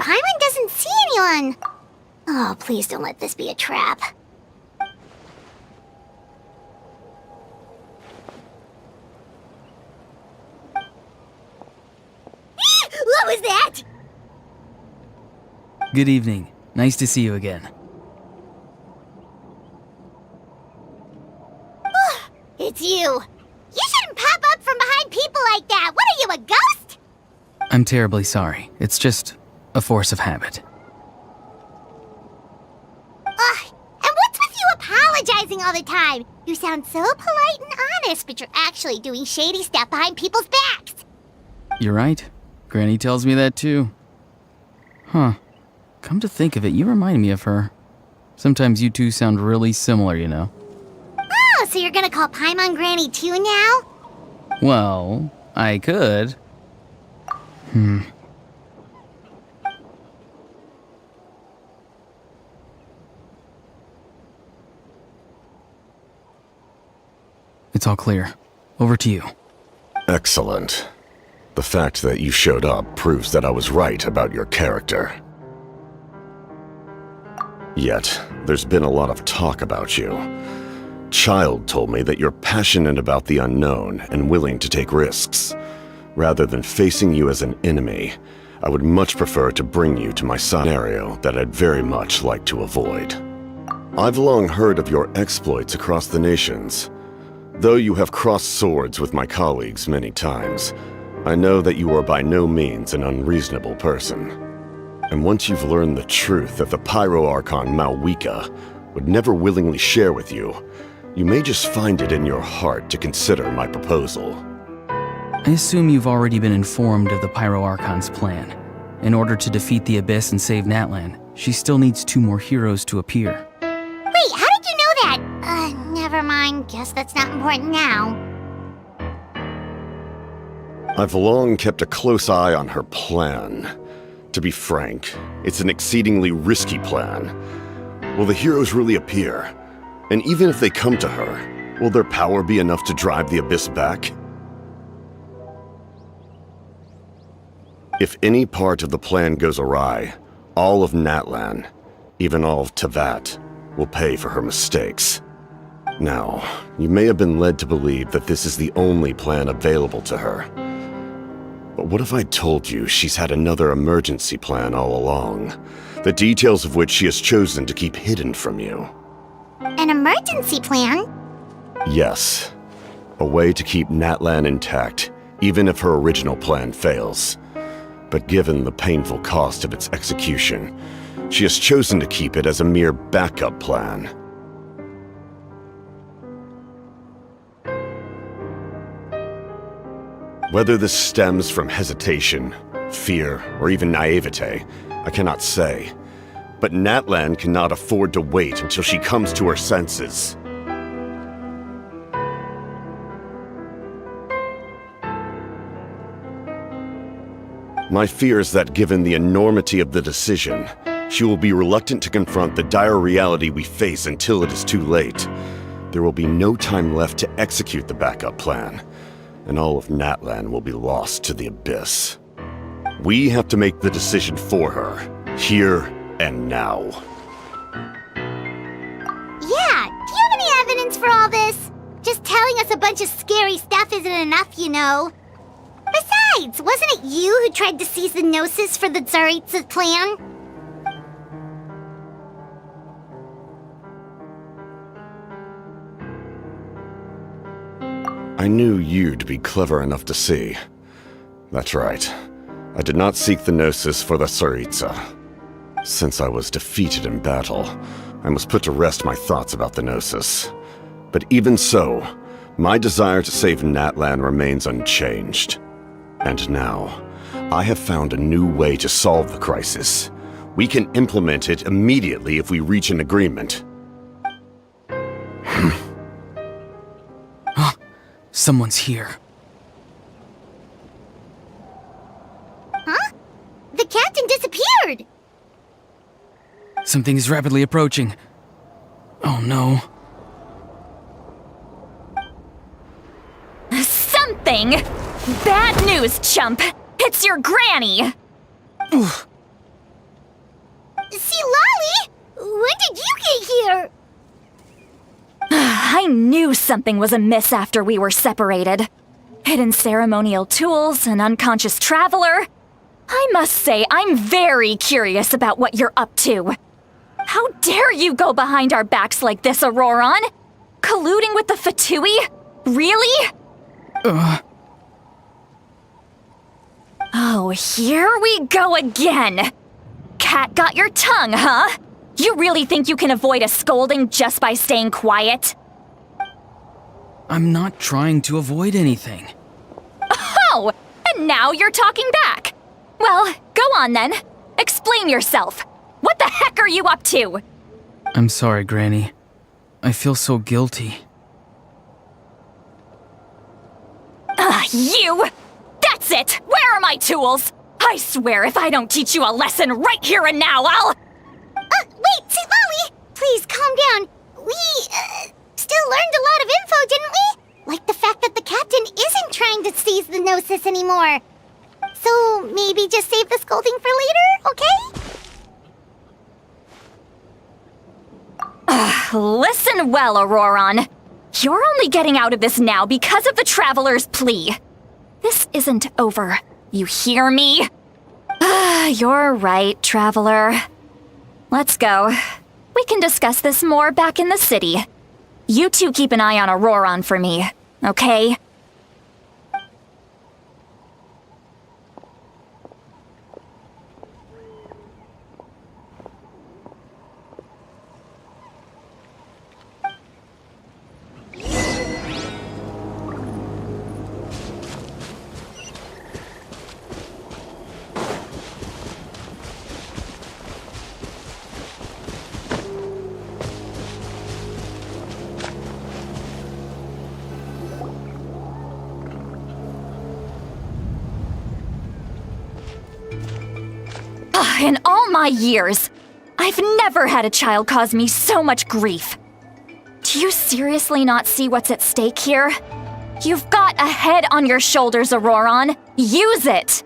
Paimon doesn't see anyone. Oh, please don't let this be a trap. What was that? Good evening. Nice to see you again. It's you. You shouldn't pop up from behind people like that. What are you, a ghost? I'm terribly sorry. It's just a force of habit. Ugh, and what's with you apologizing all the time? You sound so polite and honest, but you're actually doing shady stuff behind people's backs. You're right. Granny tells me that too. Huh. Come to think of it, you remind me of her. Sometimes you two sound really similar, you know. Oh, so you're gonna call Paimon Granny too now? Well, I could. It's all clear. Over to you. Excellent. The fact that you showed up proves that I was right about your character. Yet, there's been a lot of talk about you. Child told me that you're passionate about the unknown and willing to take risks. Rather than facing you as an enemy, I would much prefer to bring you to my scenario that I'd very much like to avoid. I've long heard of your exploits across the nations. Though you have crossed swords with my colleagues many times, I know that you are by no means an unreasonable person. And once you've learned the truth that the Pyro Archon Malwika would never willingly share with you, you may just find it in your heart to consider my proposal. I assume you've already been informed of the Pyro Archon's plan. In order to defeat the Abyss and save Natlan, she still needs 2 more heroes to appear. Wait, how did you know that? Never mind. Guess that's not important now. I've long kept a close eye on her plan. To be frank, it's an exceedingly risky plan. Will the heroes really appear? And even if they come to her, will their power be enough to drive the Abyss back? If any part of the plan goes awry, all of Natlan, even all of Teyvat, will pay for her mistakes. Now, you may have been led to believe that this is the only plan available to her. But what if I told you she's had another emergency plan all along, the details of which she has chosen to keep hidden from you? An emergency plan? Yes. A way to keep Natlan intact, even if her original plan fails. But given the painful cost of its execution, she has chosen to keep it as a mere backup plan. Whether this stems from hesitation, fear, or even naivete, I cannot say. But Natlan cannot afford to wait until she comes to her senses. My fear is that given the enormity of the decision, she will be reluctant to confront the dire reality we face until it is too late. There will be no time left to execute the backup plan, and all of Natlan will be lost to the Abyss. We have to make the decision for her, here and now. Yeah, do you have any evidence for all this? Just telling us a bunch of scary stuff isn't enough, you know. Besides, wasn't it you who tried to seize the Gnosis for the Tsaritsa's plan? I knew you'd be clever enough to see. That's right. I did not seek the Gnosis for the Tsaritsa. Since I was defeated in battle, I must put to rest my thoughts about the Gnosis. But even so, my desire to save Natlan remains unchanged. And now, I have found a new way to solve the crisis. We can implement it immediately if we reach an agreement. Someone's here. Huh? The captain disappeared! Something is rapidly approaching. Oh no. Something! Bad news, chump! It's your granny! When did you get here? I knew something was amiss after we were separated. Hidden ceremonial tools, an unconscious traveler. I must say, I'm very curious about what you're up to. How dare you go behind our backs like this, Auroron? Colluding with the Fatui? Really? Oh, here we go again. Cat got your tongue, huh? You really think you can avoid a scolding just by staying quiet? I'm not trying to avoid anything. Oh, and now you're talking back. Well, go on then. Explain yourself. What the heck are you up to? I'm sorry, Granny. I feel so guilty. You! That's it! Where are my tools? I swear if I don't teach you a lesson right here and now, I'll... Wait, Lolly! Please, calm down. We, still learned a lot of info, didn't we? Like the fact that the captain isn't trying to seize the Gnosis anymore. So, maybe just save the scolding for later, okay? Listen well, Auroron. You're only getting out of this now because of the Traveler's plea. This isn't over. You hear me? You're right, Traveler. Let's go. We can discuss this more back in the city. You two keep an eye on Auroron for me, okay? In all my years, I've never had a child cause me so much grief. Do you seriously not see what's at stake here? You've got a head on your shoulders, Auroron. Use it!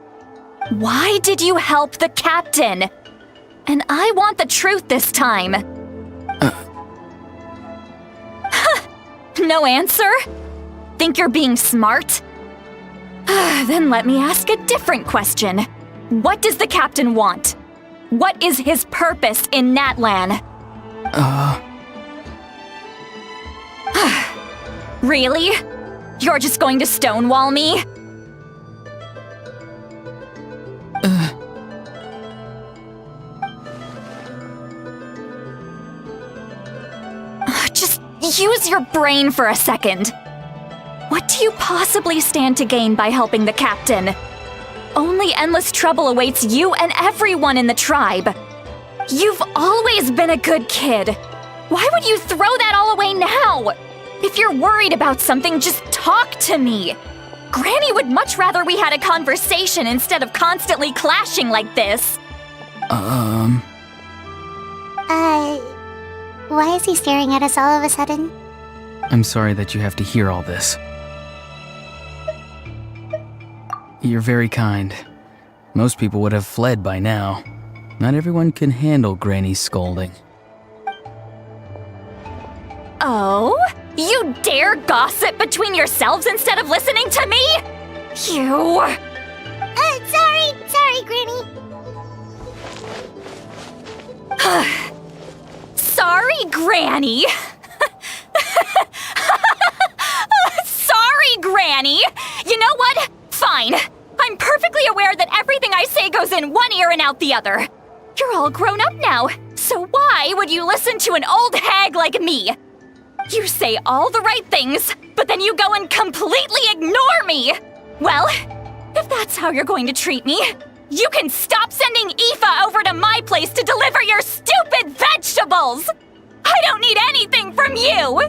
Why did you help the captain? And I want the truth this time. No answer? Think you're being smart? Then let me ask a different question. What does the captain want? What is his purpose in Natlan? Really? You're just going to stonewall me? Just use your brain for a second. What do you possibly stand to gain by helping the captain? Only endless trouble awaits you and everyone in the tribe. You've always been a good kid. Why would you throw that all away now? If you're worried about something, just talk to me. Granny would much rather we had a conversation instead of constantly clashing like this. Why is he staring at us all of a sudden? I'm sorry that you have to hear all this. You're very kind. Most people would have fled by now. Not everyone can handle Granny's scolding. Oh? You dare gossip between yourselves instead of listening to me? You... Sorry, Granny. Sorry, Granny. Sorry, Granny. You know what? Fine. I'm perfectly aware that everything I say goes in one ear and out the other. You're all grown up now, so why would you listen to an old hag like me? You say all the right things, but then you go and completely ignore me! Well, if that's how you're going to treat me, you can stop sending Aoife over to my place to deliver your stupid vegetables! I don't need anything from you!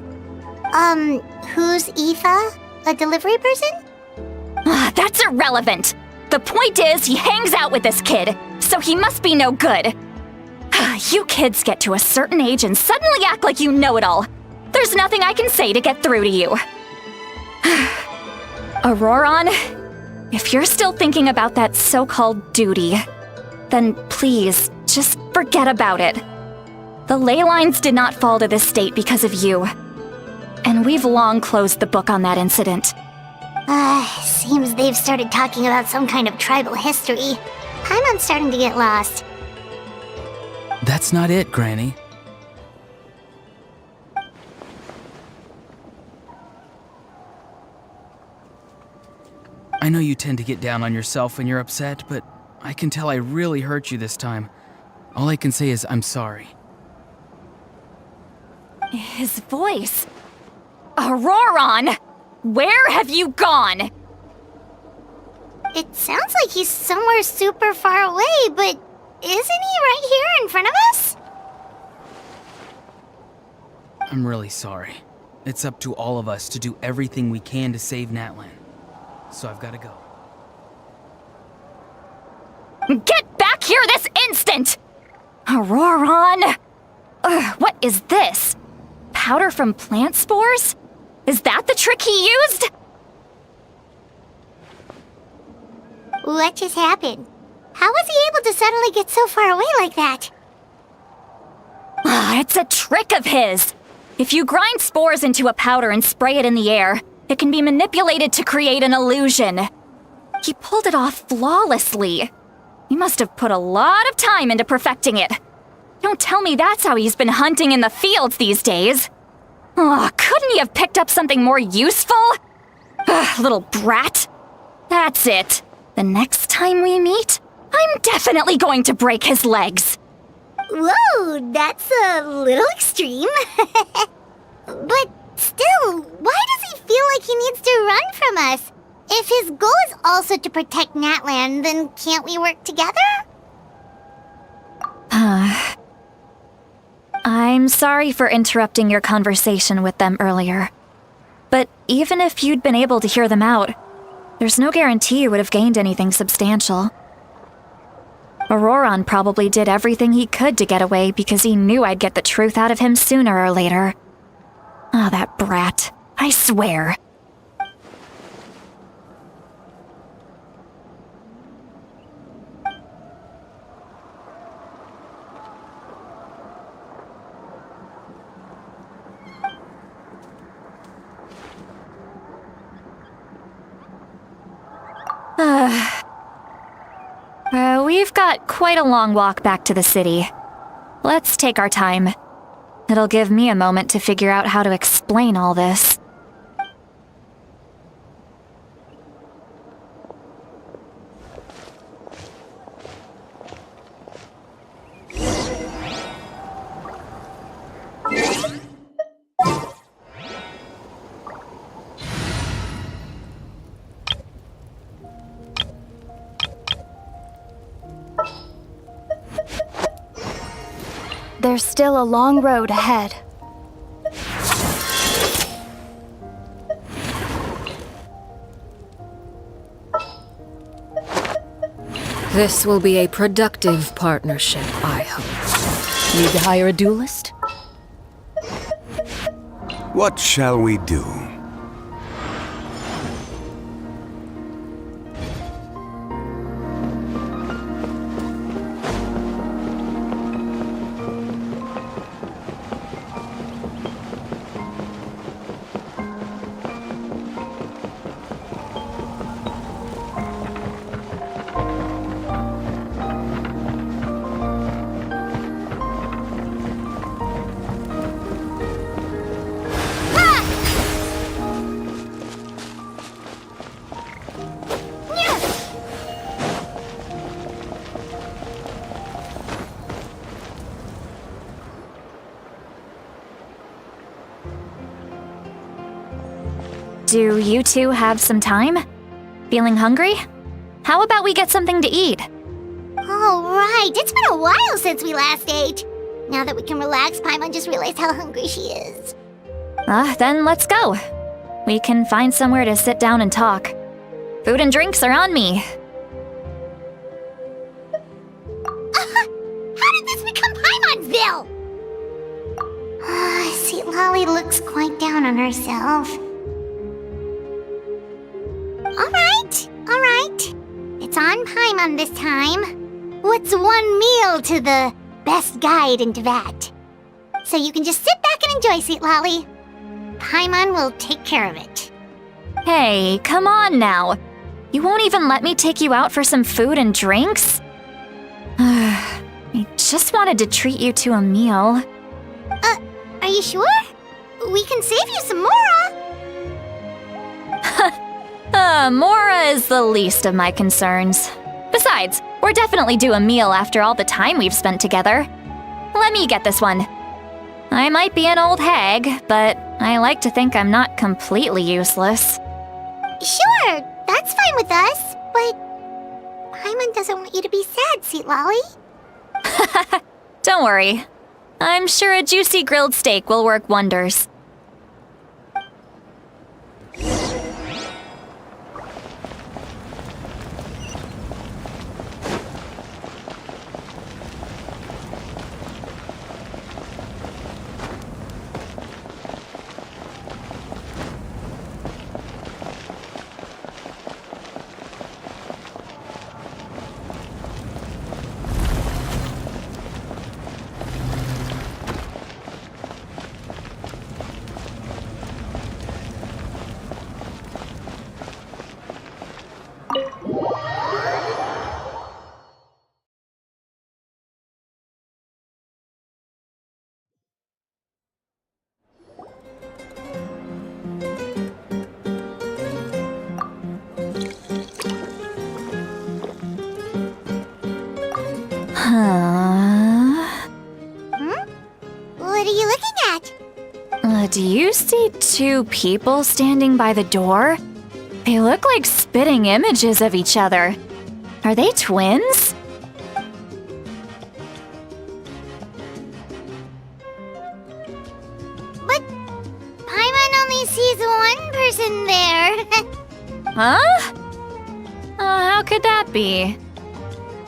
Who's Aoife? A delivery person? That's irrelevant. The point is, he hangs out with this kid, so he must be no good. You kids get to a certain age and suddenly act like you know it all. There's nothing I can say to get through to you. Auroron, if you're still thinking about that so-called duty, then please, just forget about it. The ley lines did not fall to this state because of you. And we've long closed the book on that incident. Seems they've started talking about some kind of tribal history. Paimon's starting to get lost. That's not it, Granny. I know you tend to get down on yourself when you're upset, but I can tell I really hurt you this time. All I can say is I'm sorry. His voice. Auroron! Where have you gone? It sounds like he's somewhere super far away, but isn't he right here in front of us? I'm really sorry. It's up to all of us to do everything we can to save Natlan. So I've got to go. Get back here this instant! Auroron! What is this? Powder from plant spores? Is that the trick he used? What just happened? How was he able to suddenly get so far away like that? It's a trick of his. If you grind spores into a powder and spray it in the air, it can be manipulated to create an illusion. He pulled it off flawlessly. He must have put a lot of time into perfecting it. Don't tell me that's how he's been hunting in the fields these days. Couldn't he have picked up something more useful? Little brat. That's it. The next time we meet, I'm definitely going to break his legs. Whoa, that's a little extreme. But still, why does he feel like he needs to run from us? If his goal is also to protect Natlan, then can't we work together? I'm sorry for interrupting your conversation with them earlier. But even if you'd been able to hear them out, there's no guarantee you would have gained anything substantial. Auroron probably did everything he could to get away because he knew I'd get the truth out of him sooner or later. That brat. I swear. We've got quite a long walk back to the city. Let's take our time. It'll give me a moment to figure out how to explain all this. There's still a long road ahead. This will be a productive partnership, I hope. Need to hire a duelist? What shall we do? Do you two have some time? Feeling hungry? How about we get something to eat? Oh, right. It's been a while since we last ate. Now that we can relax, Paimon just realized how hungry she is. Then let's go. We can find somewhere to sit down and talk. Food and drinks are on me. How did this become Paimonville? See, Lolly looks quite down on herself. All right. It's on Paimon this time. What's one meal to the best guide into that? so you can just sit back and enjoy, Sweet Lolly. Paimon will take care of it. Hey, come on now. You won't even let me take you out for some food and drinks? I just wanted to treat you to a meal. Are you sure? We can save you some Mora. Mora is the least of my concerns. Besides, we're definitely due a meal after all the time we've spent together. Let me get this one. I might be an old hag, but I like to think I'm not completely useless. Sure, that's fine with us, but Paimon doesn't want you to be sad, Sweet Lolly. Don't worry. I'm sure a juicy grilled steak will work wonders. What are you looking at? Do you see two people standing by the door? They look like spitting images of each other. Are they twins? But Paimon only sees one person there. Huh? How could that be?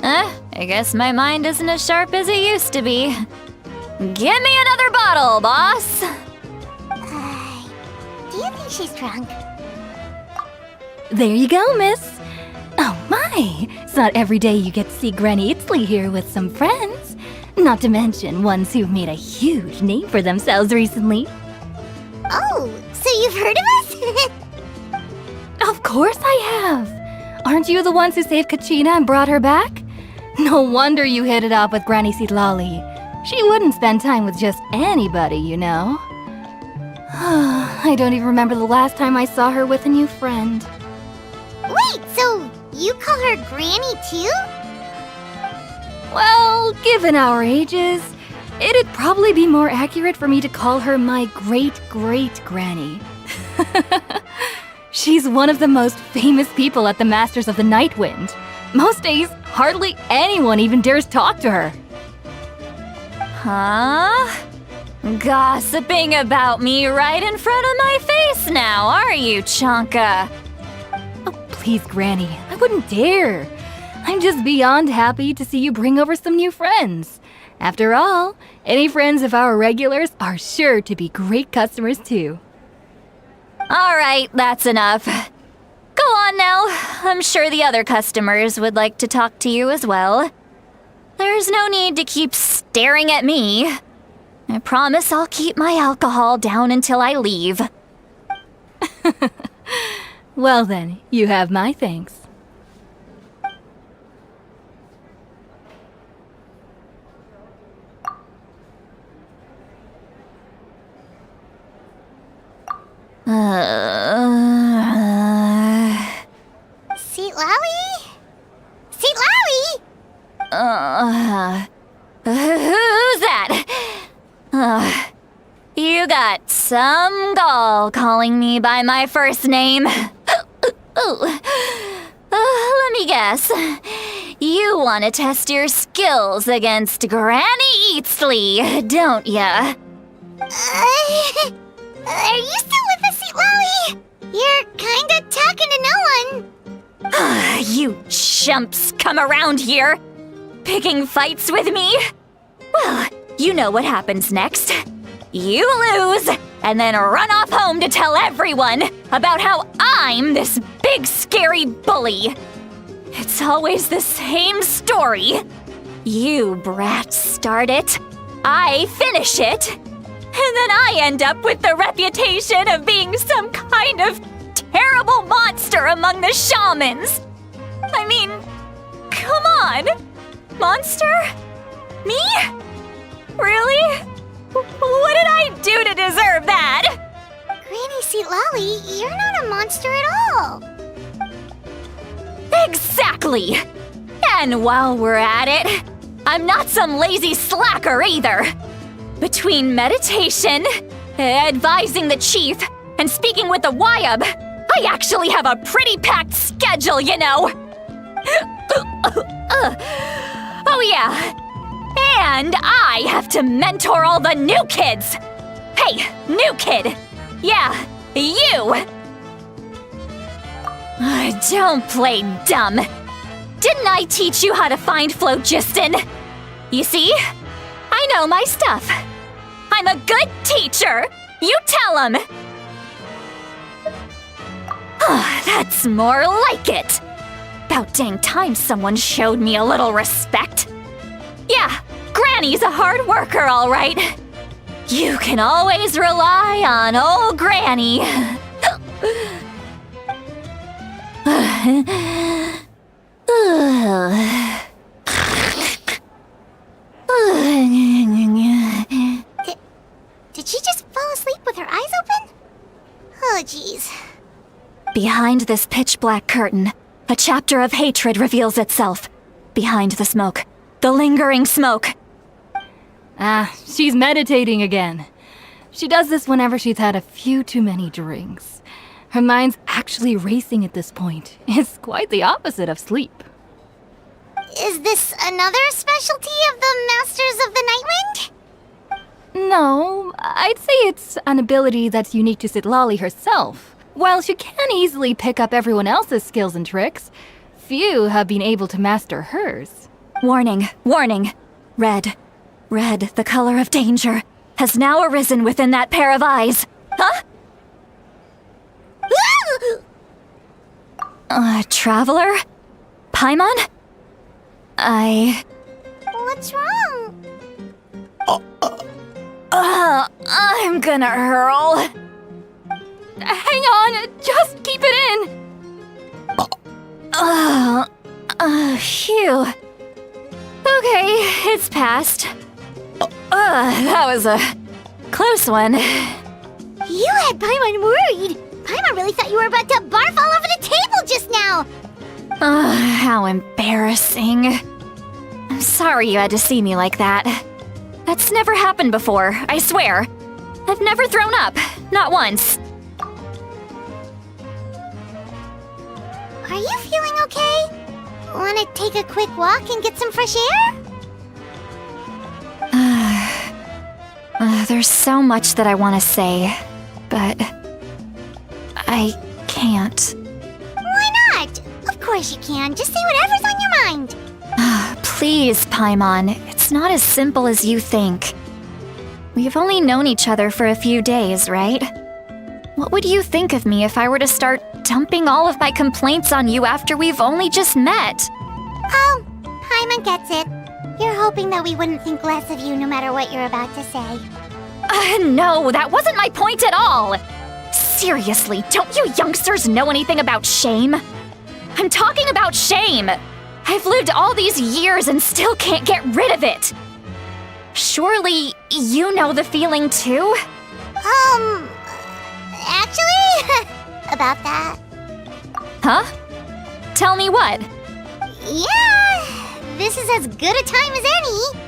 I guess my mind isn't as sharp as it used to be. Give me another bottle, boss! Do you think she's drunk? There you go, miss. Oh my, it's not every day you get to see Granny Itzley here with some friends. Not to mention ones who've made a huge name for themselves recently. Oh, so you've heard of us? Of course I have. Aren't you the ones who saved Kachina and brought her back? No wonder you hit it off with Granny Seedlolly. She wouldn't spend time with just anybody, you know. I don't even remember the last time I saw her with a new friend. Wait, so you call her Granny too? Well, given our ages, it'd probably be more accurate for me to call her my great-great-granny. She's one of the most famous people at the Masters of the Nightwind. Most days, hardly anyone even dares talk to her. Huh? Gossiping about me right in front of my face now, are you, Chonka? Oh, please, Granny, I wouldn't dare. I'm just beyond happy to see you bring over some new friends. After all, any friends of our regulars are sure to be great customers too. All right, that's enough. Go on now. I'm sure the other customers would like to talk to you as well. There's no need to keep staring at me. I promise I'll keep my alcohol down until I leave. Well then, you have my thanks. Seat Lolly? Seat Lolly? Who's that? You got some gall calling me by my first name. Let me guess. You want to test your skills against Granny Eatsley, don't ya? Are you still with us, Seat Lolly? You're kinda talking to no one. You chumps come around here, picking fights with me? Well, you know what happens next. You lose, and then run off home to tell everyone about how I'm this big scary bully. It's always the same story. You brats start it, I finish it, then I end up with the reputation of being some kind of terrible monster among the shamans. I mean, come on. Monster? Me? Really? What did I do to deserve that? Granny Seat Lolly, you're not a monster at all. Exactly! And while we're at it, I'm not some lazy slacker either. Between meditation, advising the chief, and speaking with the Wyab, I actually have a pretty packed schedule, you know. Oh yeah. And I have to mentor all the new kids. Hey, new kid. Yeah, you. Don't play dumb. Didn't I teach you how to find phlogiston? You see? I know my stuff. I'm a good teacher. You tell him. That's more like it. About dang time someone showed me a little respect. Yeah, Granny's a hard worker, all right. You can always rely on old Granny. Did she just fall asleep with her eyes open? Oh, jeez. Behind this pitch-black curtain, a chapter of hatred reveals itself. Behind the smoke. The lingering smoke. She's meditating again. She does this whenever she's had a few too many drinks. Her mind's actually racing at this point. It's quite the opposite of sleep. Is this another specialty of the Masters of the Nightwind? No, I'd say it's an ability that's unique to Citlali herself. While she can easily pick up everyone else's skills and tricks, few have been able to master hers. Warning, warning. Red, the color of danger, has now arisen within that pair of eyes. Huh? Traveler? Paimon? What's wrong? I'm gonna hurl. Hang on, just keep it in. Phew. Okay, it's passed. That was a close one. You had Paimon worried. Paimon really thought you were about to barf all over the table just now. How embarrassing. I'm sorry you had to see me like that. That's never happened before, I swear. I've never thrown up, not once. Are you feeling okay? Want to take a quick walk and get some fresh air? There's so much that I want to say, but I can't. Why not? Of course you can. Just say whatever's on your mind. Please, Paimon, it's not as simple as you think. We've only known each other for a few days, right? What would you think of me if I were to start dumping all of my complaints on you after we've only just met? Oh, Paimon gets it. You're hoping that we wouldn't think less of you no matter what you're about to say. No, that wasn't my point at all! Seriously, don't you youngsters know anything about shame? I'm talking about shame! I've lived all these years and still can't get rid of it! Surely, you know the feeling too? Actually, about that. Huh? Tell me what? Yeah, this is as good a time as any.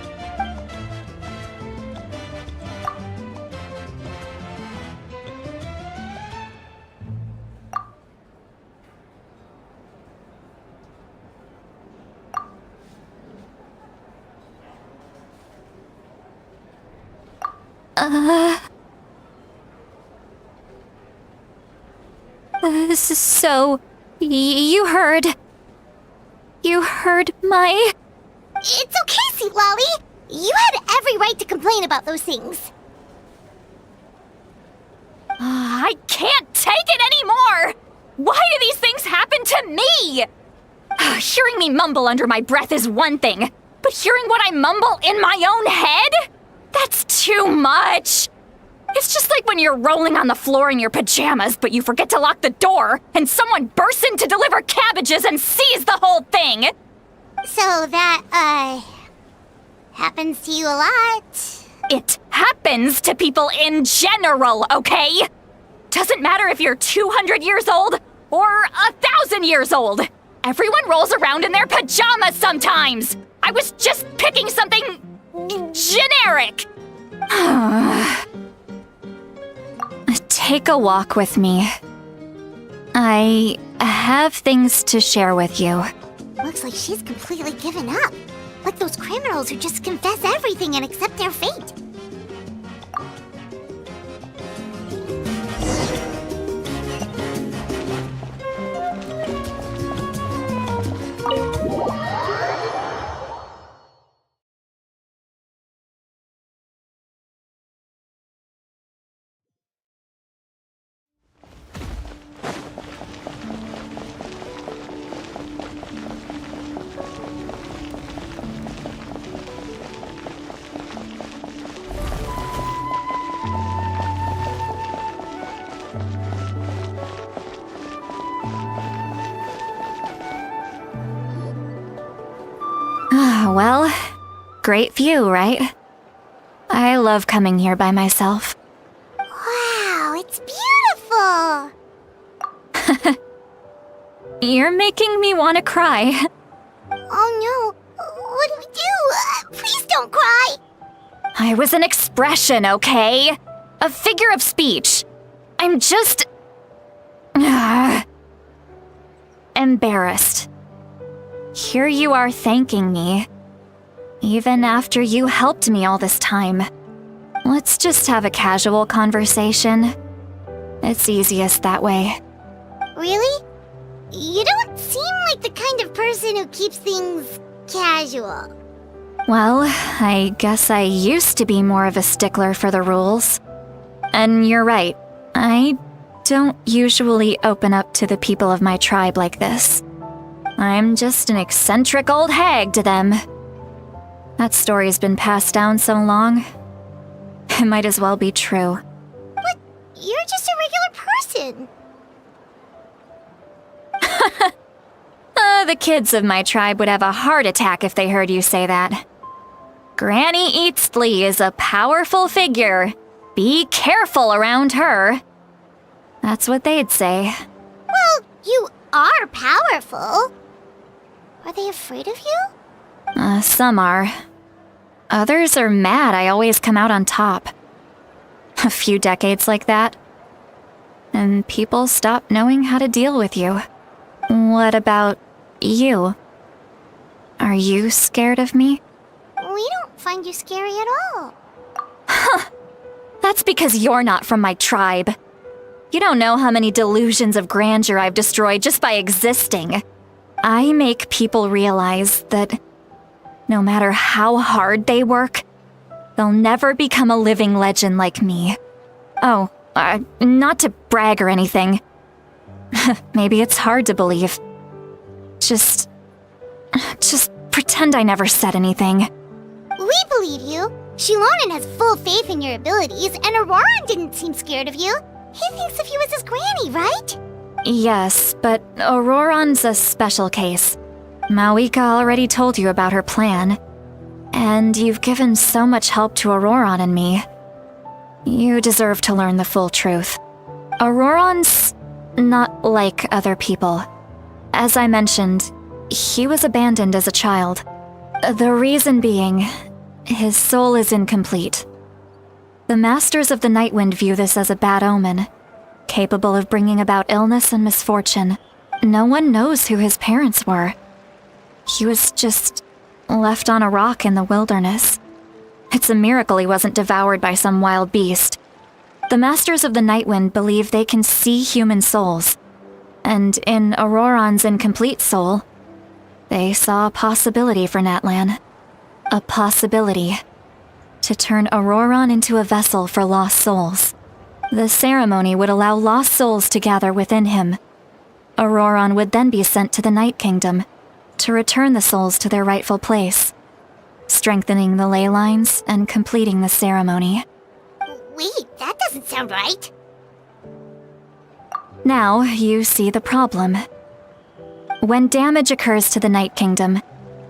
So, you heard my... It's okay, Seat Lolly. You had every right to complain about those things. I can't take it anymore! Why do these things happen to me? Hearing me mumble under my breath is one thing, but hearing what I mumble in my own head? That's too much! It's just like when you're rolling on the floor in your pajamas, but you forget to lock the door, and someone bursts in to deliver cabbages and sees the whole thing! So that, happens to you a lot. It happens to people in general, okay? Doesn't matter if you're 200 years old or 1,000 years old. Everyone rolls around in their pajamas sometimes. I was just picking something generic. Take a walk with me. I have things to share with you. Looks like she's completely given up. Like those criminals who just confess everything and accept their fate. Well, great view, right? I love coming here by myself. Wow, it's beautiful! You're making me want to cry. Oh no, what do we do? Please don't cry! I was an expression, okay? A figure of speech. I'm just... embarrassed. Here you are thanking me. Even after you helped me all this time. Let's just have a casual conversation. It's easiest that way. Really? You don't seem like the kind of person who keeps things casual. Well, I guess I used to be more of a stickler for the rules. And you're right, I don't usually open up to the people of my tribe like this. I'm just an eccentric old hag to them. That story's been passed down so long, it might as well be true. But you're just a regular person. The kids of my tribe would have a heart attack if they heard you say that. Granny Eatsley is a powerful figure. Be careful around her. That's what they'd say. Well, you are powerful. Are they afraid of you? Some are. Others are mad I always come out on top. A few decades like that, and people stop knowing how to deal with you. What about you? Are you scared of me? We don't find you scary at all. That's because you're not from my tribe. You don't know how many delusions of grandeur I've destroyed just by existing. I make people realize that no matter how hard they work, they'll never become a living legend like me. Oh, not to brag or anything. Maybe it's hard to believe. Just pretend I never said anything. We believe you. Shilonen has full faith in your abilities, and Auroran didn't seem scared of you. He thinks of you as his granny, right? Yes, but Auroran's a special case. Mawika already told you about her plan. And you've given so much help to Auroran and me. You deserve to learn the full truth. Auroran's not like other people. As I mentioned, he was abandoned as a child. The reason being, his soul is incomplete. The Masters of the Nightwind view this as a bad omen, capable of bringing about illness and misfortune. No one knows who his parents were. He was just left on a rock in the wilderness. It's a miracle he wasn't devoured by some wild beast. The Masters of the Nightwind believe they can see human souls, and in Auroran's incomplete soul, they saw a possibility for Natlan. A possibility to turn Auroran into a vessel for lost souls. The ceremony would allow lost souls to gather within him. Auroran would then be sent to the Night Kingdom to return the souls to their rightful place, strengthening the ley lines and completing the ceremony. Wait, that doesn't sound right. Now you see the problem. When damage occurs to the Night Kingdom,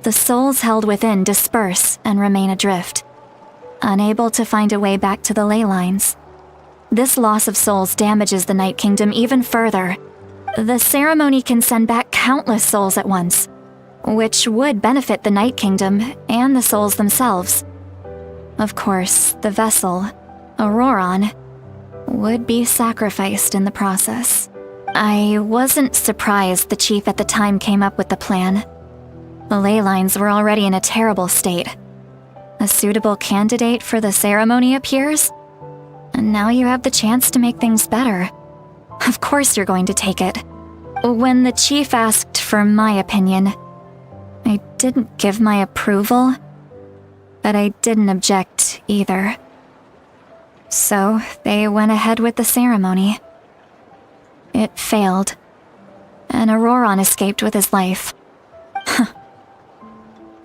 the souls held within disperse and remain adrift, unable to find a way back to the ley lines. This loss of souls damages the Night Kingdom even further. The ceremony can send back countless souls at once, which would benefit the Night Kingdom and the souls themselves. Of course, the vessel, Auroron, would be sacrificed in the process. I wasn't surprised the chief at the time came up with the plan. The ley lines were already in a terrible state. A suitable candidate for the ceremony appears, and now you have the chance to make things better. Of course you're going to take it. When the chief asked for my opinion, I didn't give my approval, but I didn't object either. So they went ahead with the ceremony. It failed, and Auroron escaped with his life.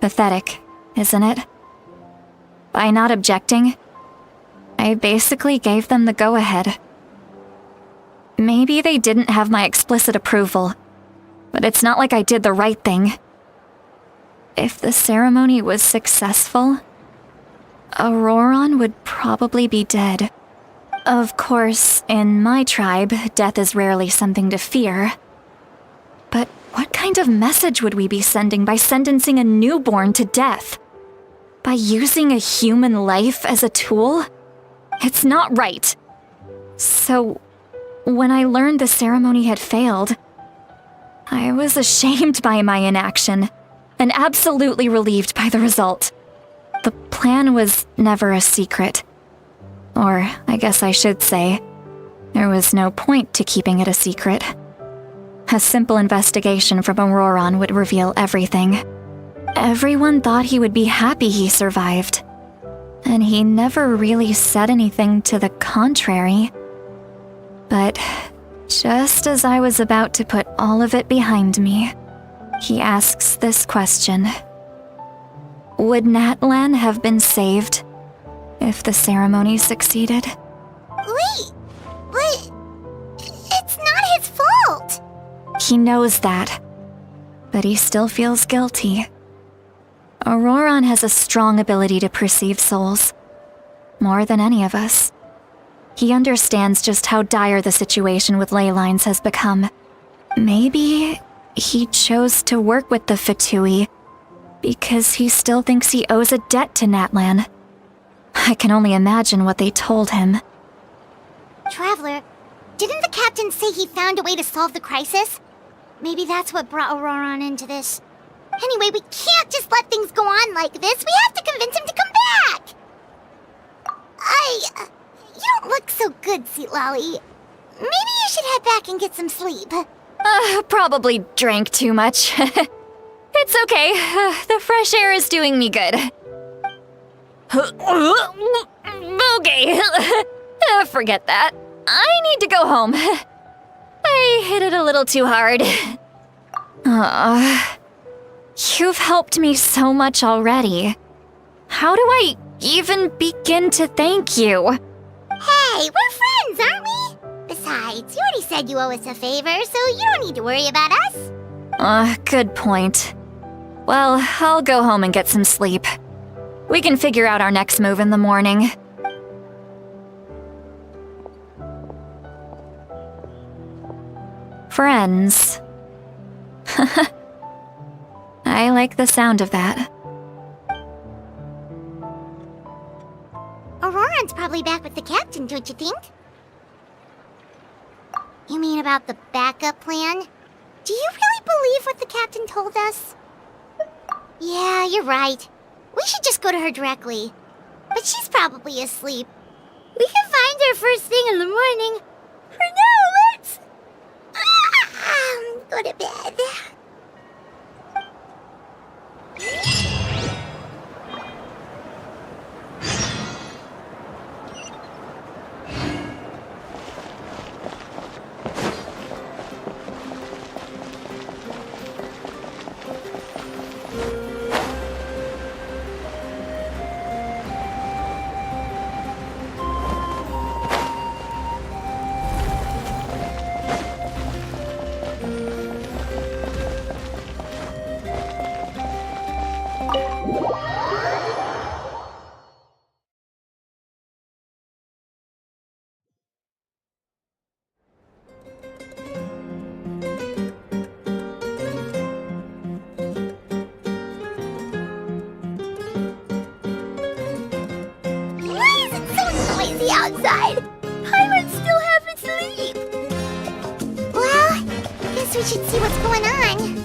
Pathetic, isn't it? By not objecting, I basically gave them the go-ahead. Maybe they didn't have my explicit approval, but it's not like I did the right thing. If the ceremony was successful, Auroron would probably be dead. Of course, in my tribe, death is rarely something to fear. But what kind of message would we be sending by sentencing a newborn to death? By using a human life as a tool? It's not right. So, when I learned the ceremony had failed, I was ashamed by my inaction, and absolutely relieved by the result. The plan was never a secret. Or, I guess I should say, there was no point to keeping it a secret. A simple investigation from Auroron would reveal everything. Everyone thought he would be happy he survived, and he never really said anything to the contrary. But just as I was about to put all of it behind me, he asks this question. Would Natlan have been saved if the ceremony succeeded? Wait, but it's not his fault. He knows that, but he still feels guilty. Auroron has a strong ability to perceive souls, more than any of us. He understands just how dire the situation with ley lines has become. Maybe he chose to work with the Fatui because he still thinks he owes a debt to Natlan. I can only imagine what they told him. Traveler, didn't the captain say he found a way to solve the crisis? Maybe that's what brought Auroron into this. Anyway, we can't just let things go on like this. We have to convince him to come back! You don't look so good, Sweet Lolly. Maybe you should head back and get some sleep. Probably drank too much. It's okay. The fresh air is doing me good. Okay. Forget that. I need to go home. I hit it a little too hard. You've helped me so much already. How do I even begin to thank you? Hey, we're friends, aren't we? Besides, you already said you owe us a favor, so you don't need to worry about us. Good point. Well, I'll go home and get some sleep. We can figure out our next move in the morning. Friends. I like the sound of that. Auroron's probably back with the captain, don't you think? You mean about the backup plan? Do you really believe what the captain told us? Yeah, you're right. We should just go to her directly. But she's probably asleep. We can find her first thing in the morning. For now, let's... go to bed. inside. Pirate's still half asleep. Well, guess we should see what's going on.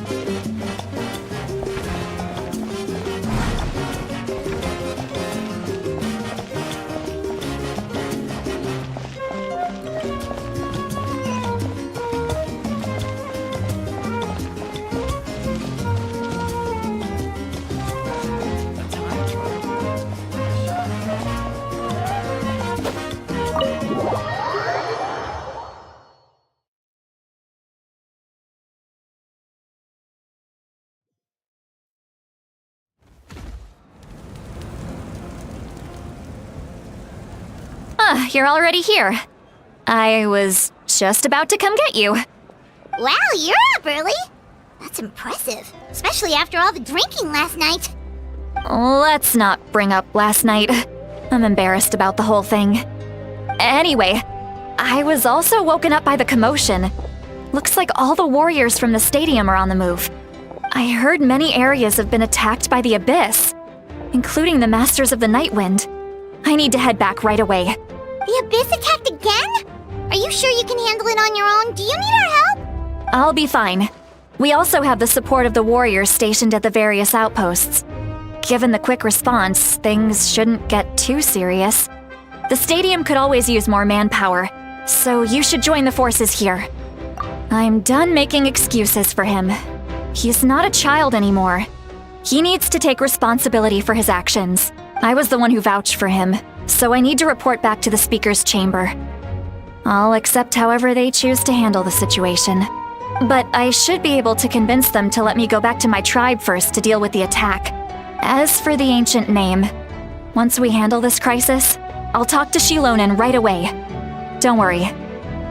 You're already here. I was just about to come get you. Wow, you're up early. That's impressive, especially after all the drinking last night. Let's not bring up last night. I'm embarrassed about the whole thing. Anyway, I was also woken up by the commotion. Looks like all the warriors from the stadium are on the move. I heard many areas have been attacked by the Abyss, including the Masters of the Nightwind. I need to head back right away. The Abyss attacked again? Are you sure you can handle it on your own? Do you need our help? I'll be fine. We also have the support of the warriors stationed at the various outposts. Given the quick response, things shouldn't get too serious. The stadium could always use more manpower, so you should join the forces here. I'm done making excuses for him. He's not a child anymore. He needs to take responsibility for his actions. I was the one who vouched for him, so I need to report back to the Speaker's chamber. I'll accept however they choose to handle the situation. But I should be able to convince them to let me go back to my tribe first to deal with the attack. As for the ancient name, once we handle this crisis, I'll talk to Shilonen right away. Don't worry,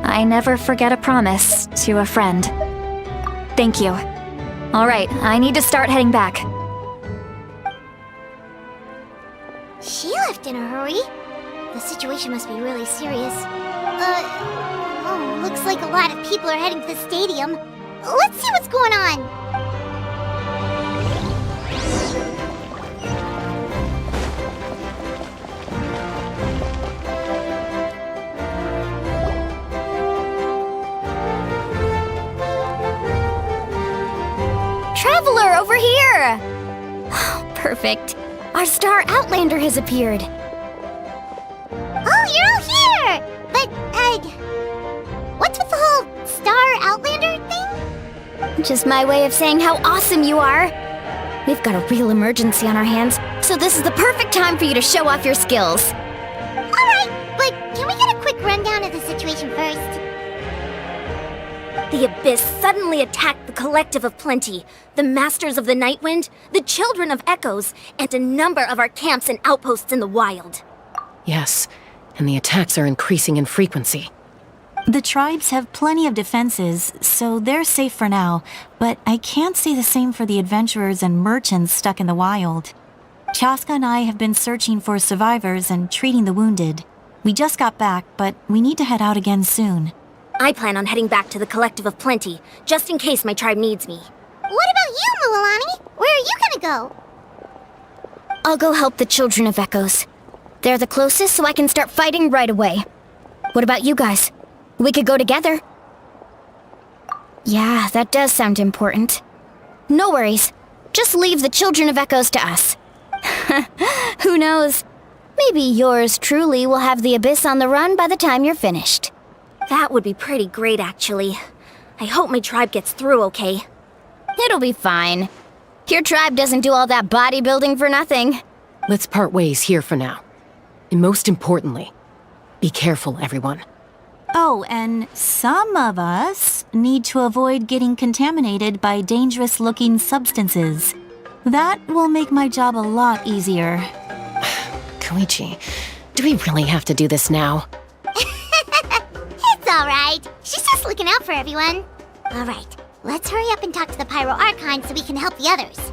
I never forget a promise to a friend. Thank you. All right, I need to start heading back. She left in a hurry. The situation must be really serious. Looks like a lot of people are heading to the stadium. Let's see what's going on. Traveler, over here! Perfect. Our star Outlander has appeared. Oh, you're all here! But, what's with the whole Star Outlander thing? Just my way of saying how awesome you are. We've got a real emergency on our hands, so this is the perfect time for you to show off your skills. Alright, but can we get a quick rundown of the situation first? The Abyss suddenly attacked the Collective of Plenty, the Masters of the Nightwind, the Children of Echoes, and a number of our camps and outposts in the wild. Yes, and the attacks are increasing in frequency. The tribes have plenty of defenses, so they're safe for now, but I can't say the same for the adventurers and merchants stuck in the wild. Chaska and I have been searching for survivors and treating the wounded. We just got back, but we need to head out again soon. I plan on heading back to the Collective of Plenty, just in case my tribe needs me. What about you, Mulilani? Where are you gonna go? I'll go help the Children of Echoes. They're the closest, so I can start fighting right away. What about you guys? We could go together. Yeah, that does sound important. No worries. Just leave the Children of Echoes to us. Who knows? Maybe yours truly will have the Abyss on the run by the time you're finished. That would be pretty great, actually. I hope my tribe gets through okay. It'll be fine. Your tribe doesn't do all that bodybuilding for nothing. Let's part ways here for now. And most importantly, be careful, everyone. Oh, and some of us need to avoid getting contaminated by dangerous-looking substances. That will make my job a lot easier. Koichi, do we really have to do this now? It's alright. She's just looking out for everyone. Alright, let's hurry up and talk to the Pyro Archon so we can help the others.